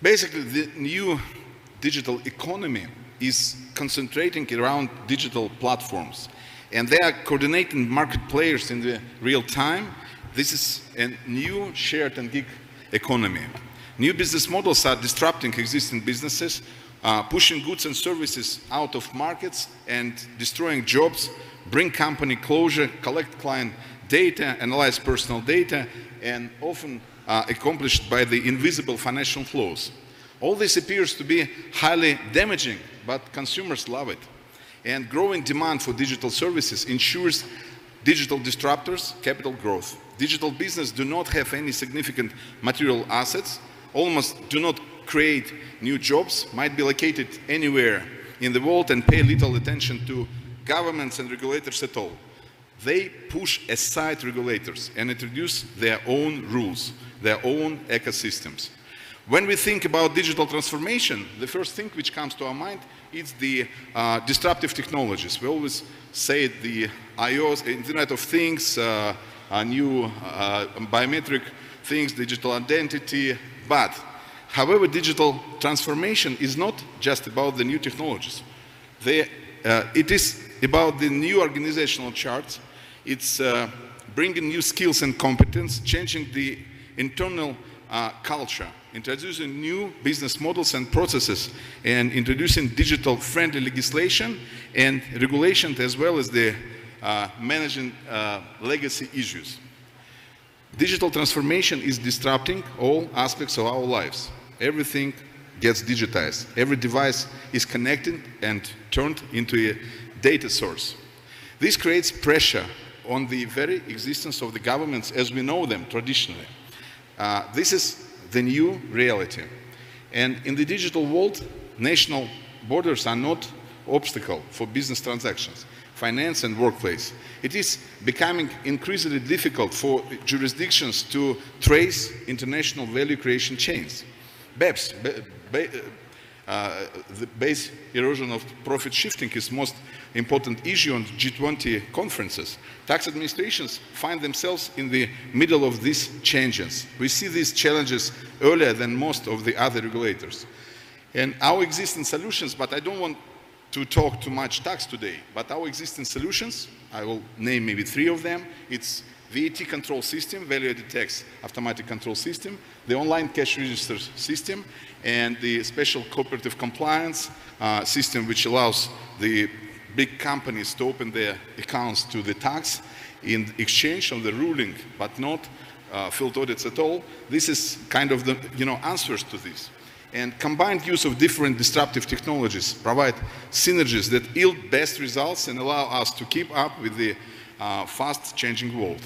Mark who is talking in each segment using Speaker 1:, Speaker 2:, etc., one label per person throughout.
Speaker 1: Basically, the new digital economy is concentrating around digital platforms, and they are coordinating market players in the real time. This is a new shared and gig economy. New business models are disrupting existing businesses, pushing goods and services out of markets and destroying jobs, bring company closure, collect client data, analyze personal data, and often accomplished by the invisible financial flows. All this appears to be highly damaging, but consumers love it. And growing demand for digital services ensures digital disruptors, capital growth. Digital business do not have any significant material assets, almost do not create new jobs, might be located anywhere in the world and pay little attention to governments and regulators at all. They push aside regulators and introduce their own rules, their own ecosystems. When we think about digital transformation, the first thing which comes to our mind is the disruptive technologies. We always say the IoT, Internet of Things, new biometric things, digital identity, but however, digital transformation is not just about the new technologies. It is about the new organizational charts. It's bringing new skills and competence, changing the internal culture, introducing new business models and processes, and introducing digital-friendly legislation and regulation, as well as the managing legacy issues. Digital transformation is disrupting all aspects of our lives. Everything gets digitized. Every device is connected and turned into a data source. This creates pressure on the very existence of the governments as we know them traditionally. This is the new reality. And in the digital world, national borders are not obstacle for business transactions, finance and workplace. It is becoming increasingly difficult for jurisdictions to trace international value creation chains. BEPS, the base erosion of profit shifting, is most important issue on G20 conferences. Tax administrations find themselves in the middle of these changes. We see these challenges earlier than most of the other regulators. And our existing solutions, but I don't want to talk too much tax today, but our existing solutions, I will name maybe 3 of them. It's VAT control system, value-added tax automatic control system, the online cash register system, and the special cooperative compliance system, which allows the big companies to open their accounts to the tax in exchange of the ruling, but not field audits at all. This is kind of the answers to this. And combined use of different disruptive technologies provide synergies that yield best results and allow us to keep up with the fast-changing world.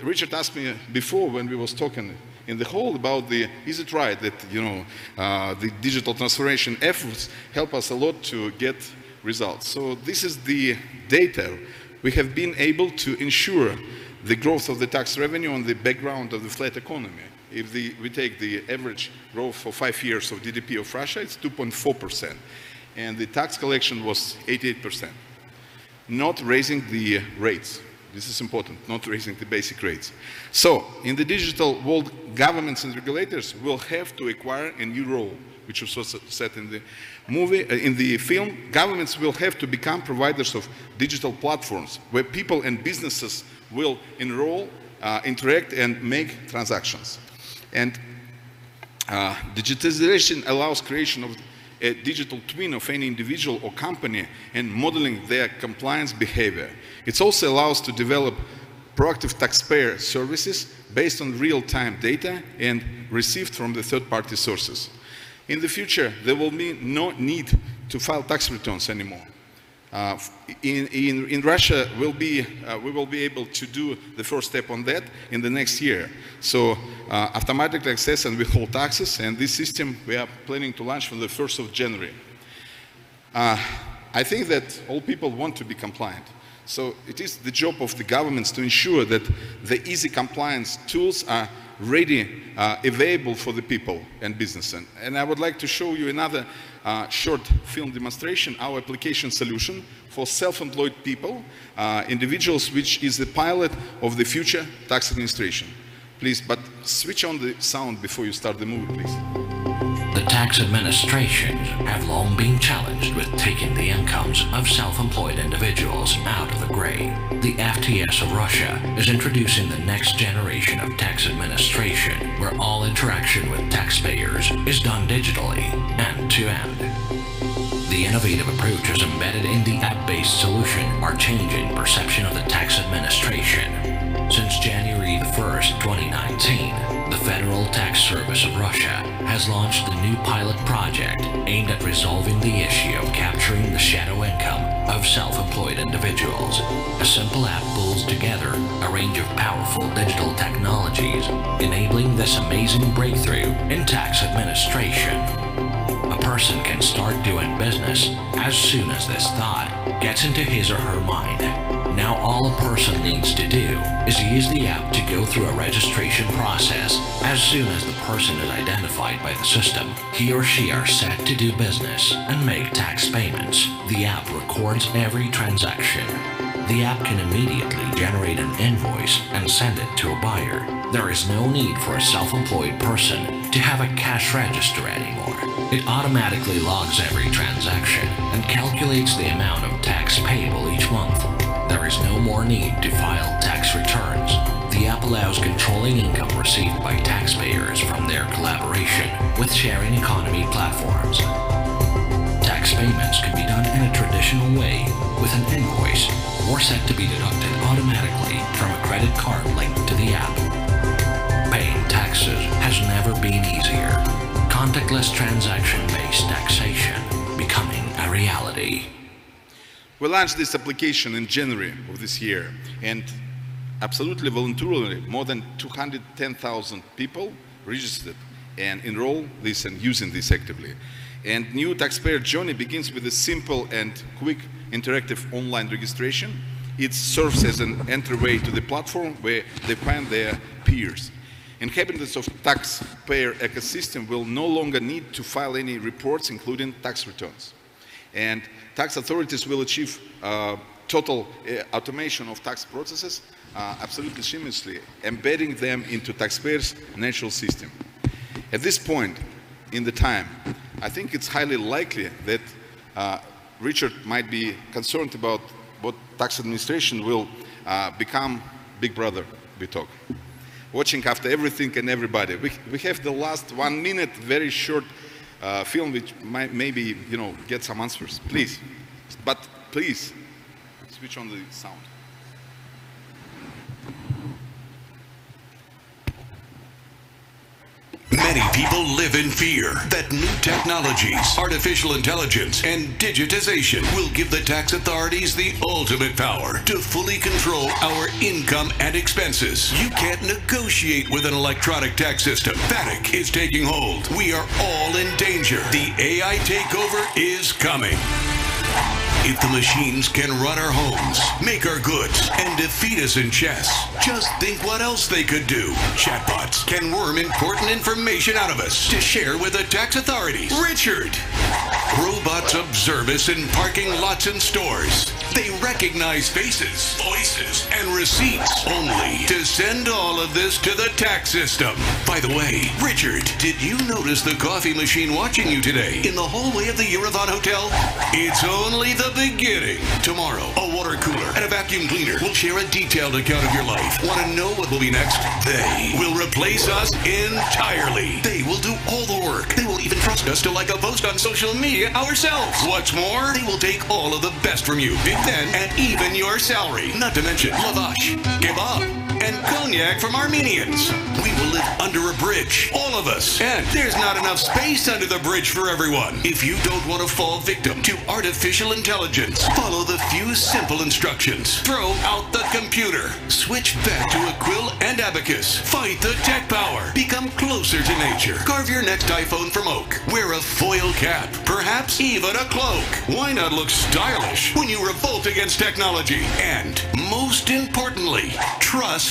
Speaker 1: Richard asked me before when we was talking in the hall about is it right that the digital transformation efforts help us a lot to get results. So this is the data. We have been able to ensure the growth of the tax revenue on the background of the flat economy. If we take the average growth for 5 years of GDP of Russia, it's 2.4%. And the tax collection was 88%. Not raising the rates. This is important, not raising the basic rates. So, in the digital world, governments and regulators will have to acquire a new role, which was also said in the movie, in the film. Governments will have to become providers of digital platforms where people and businesses will enroll, interact, and make transactions. And digitization allows creation of a digital twin of any individual or company and modeling their compliance behavior. It also allows to develop proactive taxpayer services based on real-time data and received from the third-party sources. In the future, there will be no need to file tax returns anymore. In Russia, we will be able to do the first step on that in the next year. So automatic access and withhold taxes, and this system we are planning to launch from the 1st of January. I think that all people want to be compliant. So it is the job of the governments to ensure that the easy compliance tools are ready, available for the people and business. And I would like to show you another short film demonstration, our application solution for self-employed people, individuals, which is the pilot of the future tax administration. Please, but switch on the sound before you start the movie, please.
Speaker 2: The tax administrations have long been challenged with taking the incomes of self-employed individuals out of the gray. The FTS of Russia is introducing the next generation of tax administration, where all interaction with taxpayers is done digitally, end-to-end. The innovative approaches embedded in the app-based solution are changing perception of the tax administration. Since January 1st, 2019, the Federal Tax Service of Russia has launched a new pilot project aimed at resolving the issue of capturing the shadow income of self-employed individuals. A simple app pulls together a range of powerful digital technologies, enabling this amazing breakthrough in tax administration. A person can start doing business as soon as this thought gets into his or her mind. Now all a person needs to do is use the app to go through a registration process. As soon as the person is identified by the system, he or she are set to do business and make tax payments. The app records every transaction. The app can immediately generate an invoice and send it to a buyer. There is no need for a self-employed person to have a cash register anymore. It automatically logs every transaction and calculates the amount of tax payable each month. There is no more need to file tax returns. The app allows controlling income received by taxpayers from their collaboration with sharing economy platforms. Tax payments can be done in a traditional way with an invoice or set to be deducted automatically from a credit card linked to the app. Paying taxes has never been easier. Contactless transaction-based taxation becoming a reality.
Speaker 1: We launched this application in January of this year, and absolutely voluntarily, more than 210,000 people registered and enroll this and using this actively. And new taxpayer journey begins with a simple and quick interactive online registration. It serves as an entryway to the platform where they find their peers. Inhabitants of taxpayer ecosystem will no longer need to file any reports, including tax returns. And tax authorities will achieve total automation of tax processes absolutely seamlessly, embedding them into taxpayers' natural system. At this point in the time, I think it's highly likely that Richard might be concerned about what tax administration will become Big Brother, we talk. Watching after everything and everybody. We have the last 1 minute, very short film which might maybe, get some answers. Please, but please, switch on the sound.
Speaker 3: Many people live in fear that new technologies, artificial intelligence, and digitization will give the tax authorities the ultimate power to fully control our income and expenses. You can't negotiate with an electronic tax system. Panic is taking hold. We are all in danger. The AI takeover is coming. If the machines can run our homes, make our goods, and defeat us in chess, just think what else they could do. Chatbots can worm important information out of us to share with the tax authorities. Richard! Robots observe us in parking lots and stores. They recognize faces, voices, and receipts only to send all of this to the tax system. By the way, Richard, did you notice the coffee machine watching you today in the hallway of the Yerevan Hotel? It's only the beginning. Tomorrow, a water cooler and a vacuum cleaner will share a detailed account of your life. Want to know what will be next? They will replace us entirely. They will do all the work. They will even trust us to like a post on social media ourselves. What's more, they will take all of the best from you, Big Ben, and even your salary. Not to mention lavash, kebab, and cognac from Armenians. We will live under a bridge, all of us. And there's not enough space under the bridge for everyone. If you don't want to fall victim to artificial intelligence, follow the few simple instructions. Throw out the computer. Switch back to a quill and abacus. Fight the tech power. Become closer to nature. Carve your next iPhone from oak. Wear a foil cap. Perhaps even a cloak. Why not look stylish when you revolt against technology? And most importantly, trust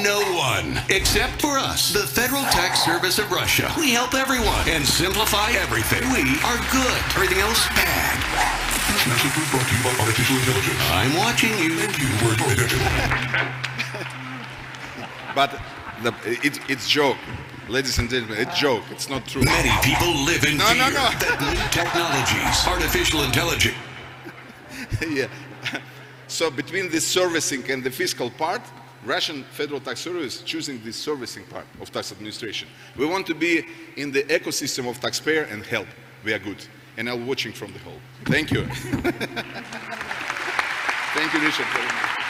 Speaker 3: no one except for us, the Federal Tax Service of Russia. We help everyone and simplify everything. We are good. Everything else, bad.
Speaker 4: This message was brought to you by artificial intelligence.
Speaker 3: I'm watching you.
Speaker 4: Thank you for your attention.
Speaker 1: But It's joke. Ladies and gentlemen, it's joke. It's not true.
Speaker 3: Many people live in fear
Speaker 1: No.
Speaker 3: that new technologies, artificial intelligence.
Speaker 1: Yeah. So between the servicing and the fiscal part, Russian Federal Tax Service is choosing the servicing part of tax administration. We want to be in the ecosystem of taxpayer and help. We are good. And I'm watching from the hall. Thank you. Thank you, Richard, very much.